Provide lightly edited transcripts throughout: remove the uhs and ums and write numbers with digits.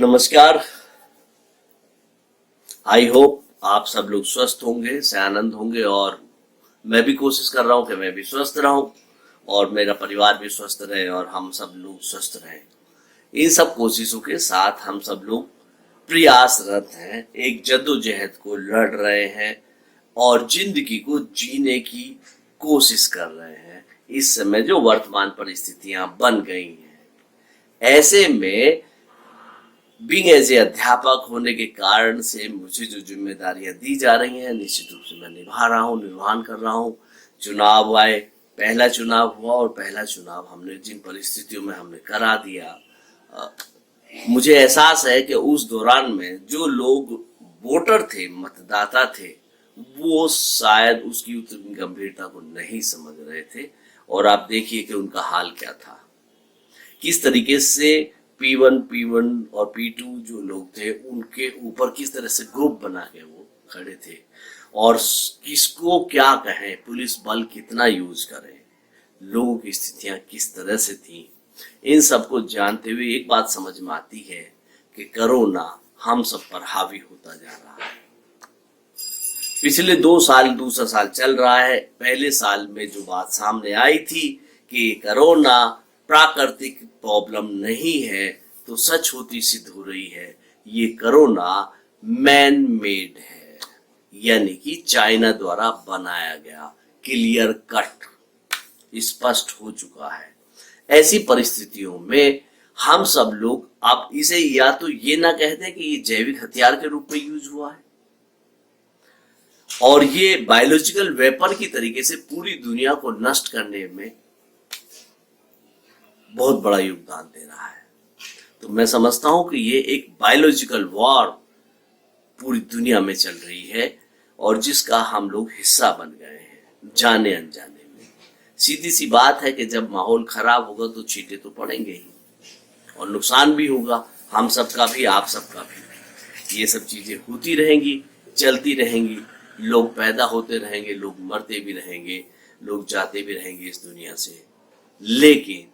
नमस्कार। I hope आप सब लोग स्वस्थ होंगे, सेहतमंद होंगे और मैं भी कोशिश कर रहा हूं कि मैं भी स्वस्थ रहूं और मेरा परिवार भी स्वस्थ रहे और हम सब लोग स्वस्थ रहें। इन सब कोशिशों के साथ हम सब लोग प्रयासरत हैं, एक जद्दोजहद को लड़ रहे हैं और जिंदगी को जीने की कोशिश कर रहे हैं। इस समय जो वर्तमान परिस्थितियां बन गई हैं, ऐसे में बीइंग एज ए अध्यापक होने के कारण से मुझे जो जिम्मेदारियां दी जा रही हैं, निश्चित रूप से मैं निभा रहा हूँ, निर्वहन कर रहा हूँ। चुनाव आए, पहला चुनाव हुआ और पहला चुनाव हमने जिन परिस्थितियों में हमने करा दिया, मुझे एहसास है कि उस दौरान में जो लोग वोटर थे, मतदाता थे, वो शायद उसकी उतनी गंभीरता को नहीं समझ रहे थे। और आप देखिए कि उनका हाल क्या था, किस तरीके से P1 और P2 जो लोग थे उनके ऊपर किस तरह से ग्रुप बना के वो खड़े थे और किसको क्या कहें, पुलिस बल कितना यूज करें, लोगों की स्थितियां किस तरह से थी। इन सबको जानते हुए एक बात समझ में आती है कि कोरोना हम सब पर हावी होता जा रहा है। पिछले 2 साल, दूसरा साल चल रहा है। पहले साल में जो बात सामने आई थी कि कोरोना प्राकृतिक प्रॉब्लम नहीं है, तो सच होती सिद्ध हो रही है। ये कोरोना मैन मेड है, यानी कि चाइना द्वारा बनाया गया, क्लियर कट स्पष्ट हो चुका है। ऐसी परिस्थितियों में हम सब लोग अब इसे या तो ये ना कहते कि ये जैविक हथियार के रूप में यूज हुआ है और ये बायोलॉजिकल वेपन की तरीके से पूरी दुनिया को नष्ट करने में बहुत बड़ा योगदान दे रहा है। तो मैं समझता हूं कि ये एक बायोलॉजिकल वॉर पूरी दुनिया में चल रही है और जिसका हम लोग हिस्सा बन गए हैं, जाने अनजाने में। सीधी सी बात है कि जब माहौल खराब होगा तो छींटे तो पड़ेंगे ही और नुकसान भी होगा, हम सबका भी, आप सबका भी। ये सब चीजें होती रहेंगी, चलती रहेंगी, लोग पैदा होते रहेंगे, लोग मरते भी रहेंगे, लोग जाते भी रहेंगे इस दुनिया से। लेकिन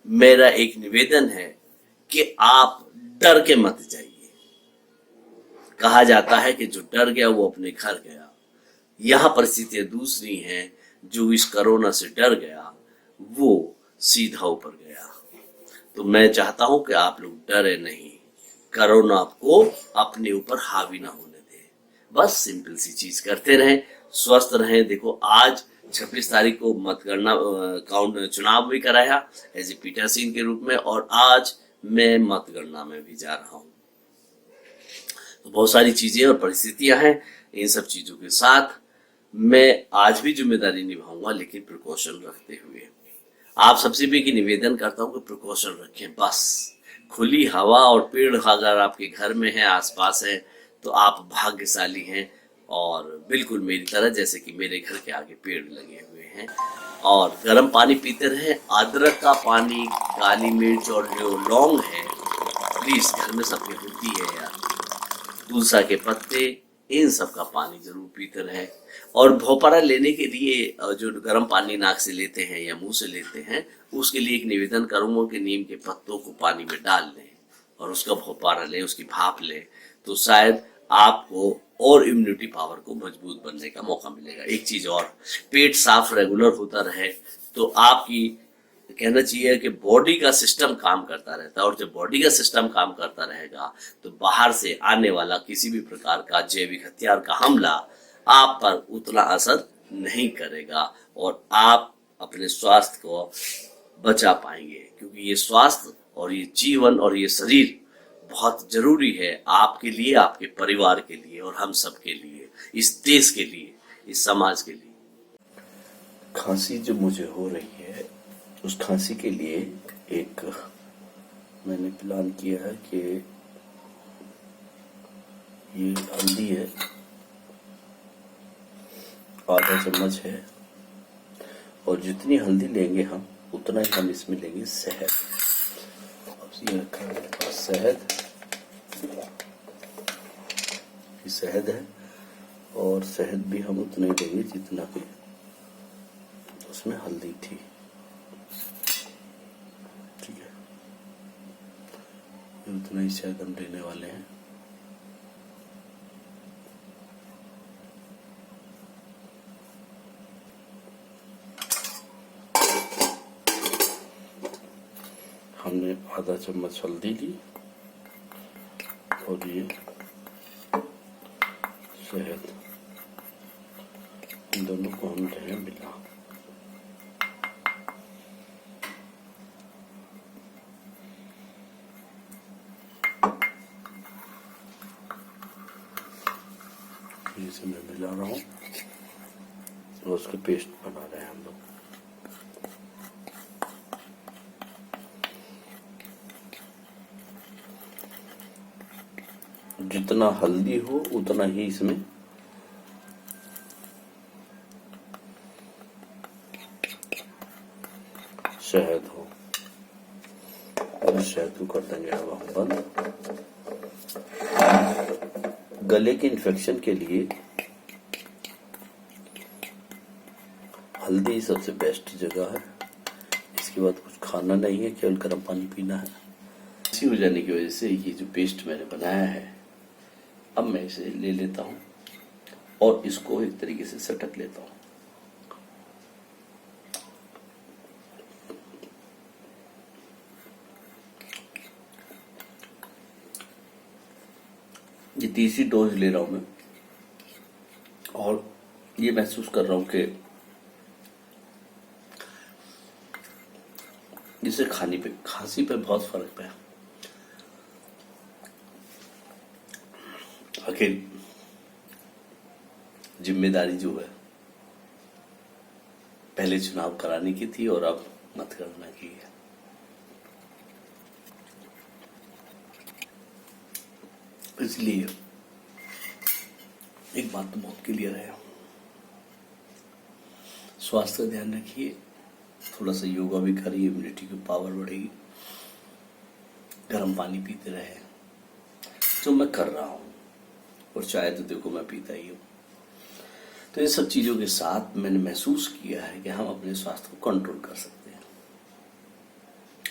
मेरा एक निवेदन है कि आप डर के मत जाइए। कहा जाता है कि जो डर गया वो अपने घर गया। यहां परिस्थितियां दूसरी हैं। जो इस कोरोना से डर गया वो सीधा ऊपर गया। तो मैं चाहता हूं कि आप लोग डरे नहीं, कोरोना को अपने ऊपर हावी ना होने दें। बस सिंपल सी चीज करते रहें, स्वस्थ रहें। देखो आज 26 तारीख को मतगणना चुनाव भी कराया एज ए पीठासीन के रूप में और आज मैं मतगणना में भी जा रहा हूं। तो बहुत सारी चीजें और परिस्थितियां हैं। इन सब चीजों के साथ मैं आज भी जिम्मेदारी निभाऊंगा, लेकिन प्रिकॉशन रखते हुए। आप सबसे भी एक निवेदन करता हूं कि प्रिकॉशन रखें। बस खुली हवा और पेड़ अगर आपके घर में है, आसपास है, तो आप भाग्यशाली हैं और बिल्कुल मेरी तरह, जैसे कि मेरे घर के आगे पेड़ लगे हुए हैं। और गर्म पानी पीते रहें, अदरक का पानी, काली मिर्च और जो लौंग है, प्लीज घर में सबके होती है यार, तुलसा के पत्ते, इन सब का पानी जरूर पीते रहें। और भोपारा लेने के लिए जो गर्म पानी नाक से लेते हैं या मुंह से लेते हैं, उसके लिए एक निवेदन करूंगा कि नीम के पत्तों को पानी में डाल लें और उसका भोपारा लें, उसकी भाप लें, तो शायद आपको और इम्यूनिटी पावर को मजबूत बनने का मौका मिलेगा। एक चीज और, पेट साफ रेगुलर होता रहे तो आपकी, कहना चाहिए कि बॉडी का सिस्टम काम करता रहता है और जब बॉडी का सिस्टम काम करता रहेगा तो बाहर से आने वाला किसी भी प्रकार का जैविक हथियार का हमला आप पर उतना असर नहीं करेगा और आप अपने स्वास्थ्य को बचा पाएंगे। क्योंकि ये स्वास्थ्य और ये जीवन और ये शरीर बहुत जरूरी है आपके लिए, आपके परिवार के लिए और हम सब के लिए, इस देश के लिए, इस समाज के लिए। खांसी जो मुझे हो रही है, उस खांसी के लिए एक मैंने प्लान किया है कि ये हल्दी है, आधा चम्मच है, और जितनी हल्दी लेंगे हम उतना ही हम इसमें लेंगे शहद। ये रखा है मेरे पास शहद, ये शहद है और शहद भी हम उतना ही लेंगे जितना कि उसमें हल्दी थी। ठीक है, उतना ही शायद हम लेने वाले हैं। हमने आधा चम्मच हल्दी ली और ये शहद, इन दोनों को हम जो है मिला। इसे मैं मिला रहा हूँ और उसके पेस्ट बना रहे हैं हम लोग। जितना हल्दी हो उतना ही इसमें शहद हो, और शहद को कर देंगे अब हम बंद। गले के इन्फेक्शन के लिए हल्दी सबसे बेस्ट जगह है। इसके बाद कुछ खाना नहीं है, केवल गर्म पानी पीना है। इसी हो जाने की वजह से ये जो पेस्ट मैंने बनाया है, अब मैं इसे ले लेता हूँ और इसको एक तरीके से सटक लेता हूँ। ये तीसरी डोज ले रहा हूं मैं और ये महसूस कर रहा हूं कि इसे खाने पे, खांसी पे बहुत फर्क पड़ा। आखिर जिम्मेदारी जो है पहले चुनाव कराने की थी और अब मतगणना की है। इसलिए एक बात तो बहुत क्लियर है, स्वास्थ्य का ध्यान रखिए, थोड़ा सा योगा भी करिए, इम्यूनिटी की पावर बढ़ेगी, गर्म पानी पीते रहे, जो मैं कर रहा हूं, और चाय तो देखो मैं पीता ही हूं। तो इन सब चीजों के साथ मैंने महसूस किया है कि हम अपने स्वास्थ्य को कंट्रोल कर सकते हैं।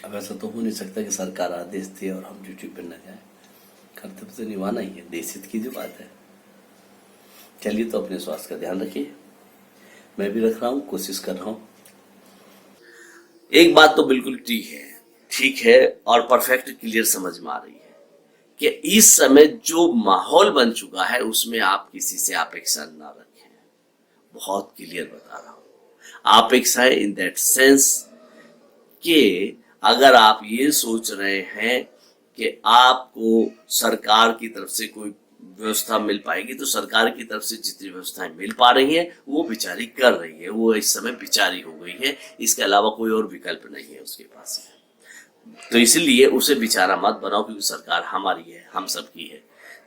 अब ऐसा तो हो नहीं सकता कि सरकार आदेश दे और हम ड्यूटी पर न जाए, कर्तव्य तो निभाना ही है, देश हित की जो बात है। चलिए, तो अपने स्वास्थ्य का ध्यान रखिए, मैं भी रख रहा हूं, कोशिश कर रहा हूं। एक बात तो बिल्कुल ठीक है और परफेक्ट क्लियर समझ में आ रही है कि इस समय जो माहौल बन चुका है उसमें आप किसी से अपेक्षा ना रखें। बहुत क्लियर बता रहा हूं, अपेक्षाएं इन दैट सेंस कि अगर आप ये सोच रहे हैं कि आपको सरकार की तरफ से कोई व्यवस्था मिल पाएगी, तो सरकार की तरफ से जितनी व्यवस्थाएं मिल पा रही हैं वो बेचारी कर रही है, वो इस समय बेचारी हो गई है, इसके अलावा कोई और विकल्प नहीं है उसके पास। तो इसलिए उसे बेचारा मत बनाओ, क्योंकि सरकार हमारी है, हम सबकी है।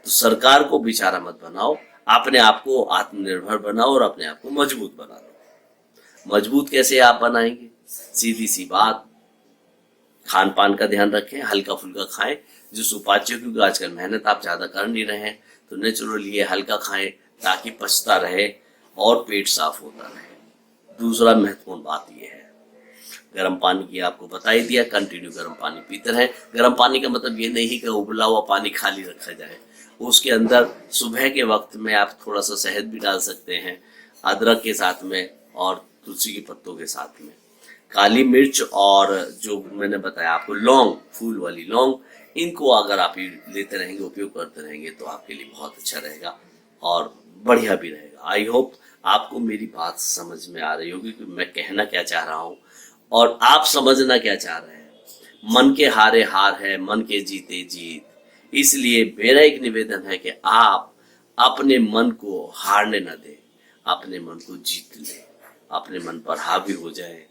तो सरकार को बेचारा मत बनाओ, अपने आप को आत्मनिर्भर बनाओ और अपने आप को मजबूत बना लो। मजबूत कैसे आप बनाएंगे? सीधी सी बात, खान पान का ध्यान रखें, हल्का फुल्का खाएं, जो सुपाच्य, क्योंकि आजकल मेहनत आप ज्यादा कर नहीं रहे हैं, तो नेचुरली ये हल्का खाएं ताकि पचता रहे और पेट साफ होता रहे। दूसरा महत्वपूर्ण बात यह है, गर्म पानी की आपको बता ही दिया, कंटिन्यू गर्म पानी पीते रहें। गर्म पानी का मतलब ये नहीं कि उबला हुआ पानी खाली रखा जाए, उसके अंदर सुबह के वक्त में आप थोड़ा सा शहद भी डाल सकते हैं, अदरक के साथ में और तुलसी के पत्तों के साथ में, काली मिर्च और जो मैंने बताया आपको लौंग, फूल वाली लौंग, इनको अगर आप लेते रहेंगे, उपयोग करते रहेंगे, तो आपके लिए बहुत अच्छा रहेगा और बढ़िया भी रहेगा। आई होप आपको मेरी बात समझ में आ रही होगी कि मैं कहना क्या चाह रहा हूँ और आप समझना क्या चाह रहे हैं। मन के हारे हार है, मन के जीते जीत। इसलिए मेरा एक निवेदन है कि आप अपने मन को हारने न दें, अपने मन को जीत लें, अपने मन पर हावी हो जाए।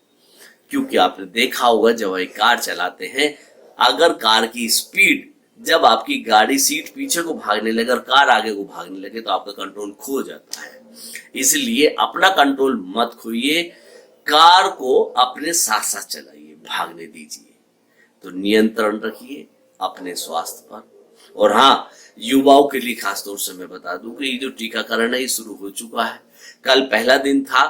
क्योंकि आपने देखा होगा जब एक कार चलाते हैं, अगर कार की स्पीड, जब आपकी गाड़ी सीट पीछे को भागने लगे और कार आगे को भागने लगे, तो आपका कंट्रोल खो जाता है। इसलिए अपना कंट्रोल मत खोइए, कार को अपने साथ साथ चलाइए, भागने दीजिए। तो नियंत्रण रखिए अपने स्वास्थ्य पर। और हाँ, युवाओं के लिए खासतौर से मैं बता दूं कि ये जो टीकाकरण है ये शुरू हो चुका है। कल पहला दिन था,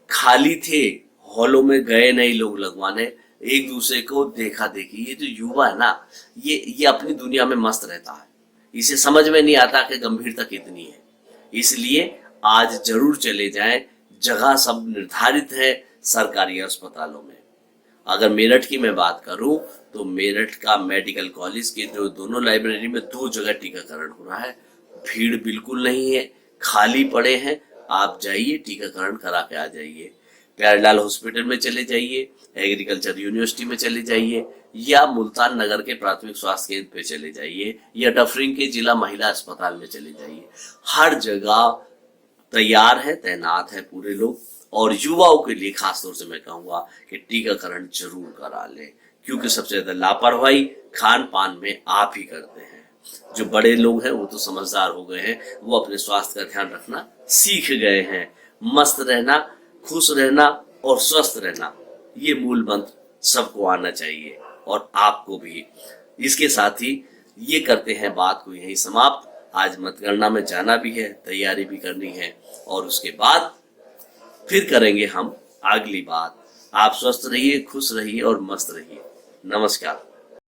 खाली थे, हॉलों में गए नहीं लोग लगवाने, एक दूसरे को देखा देखी। ये जो युवा है ना, ये अपनी दुनिया में मस्त रहता है, इसे समझ में नहीं आता कि गंभीरता कितनी है। इसलिए आज जरूर चले जाएं, जगह सब निर्धारित है सरकारी अस्पतालों में। अगर मेरठ की मैं बात करूं तो मेरठ का मेडिकल कॉलेज के जो दोनों लाइब्रेरी में 2 जगह टीकाकरण हो रहा है। भीड़ बिल्कुल नहीं है, खाली पड़े हैं, आप जाइए टीकाकरण करा के आ जाइए। प्यारेलाल हॉस्पिटल में चले जाइए, एग्रीकल्चर यूनिवर्सिटी में चले जाइए, या मुल्तान नगर के प्राथमिक स्वास्थ्य केंद्र पे चले जाइए, या डफरिंग के जिला महिला अस्पताल में चले जाइए। हर जगह तैयार है, तैनात है पूरे लोग। और युवाओं के लिए खासतौर से मैं कहूंगा कि टीकाकरण जरूर करा लें, क्योंकि सबसे ज्यादा लापरवाही खान पान में आप ही करते हैं। जो बड़े लोग हैं वो तो समझदार हो गए हैं, वो अपने स्वास्थ्य का ध्यान रखना सीख गए हैं। मस्त रहना, खुश रहना और स्वस्थ रहना, ये मूल मंत्र सबको आना चाहिए, और आपको भी। इसके साथ ही ये करते हैं बात को यहीं समाप्त। आज मतगणना में जाना भी है, तैयारी भी करनी है, और उसके बाद फिर करेंगे हम अगली बात। आप स्वस्थ रहिए, खुश रहिए और मस्त रहिए। नमस्कार।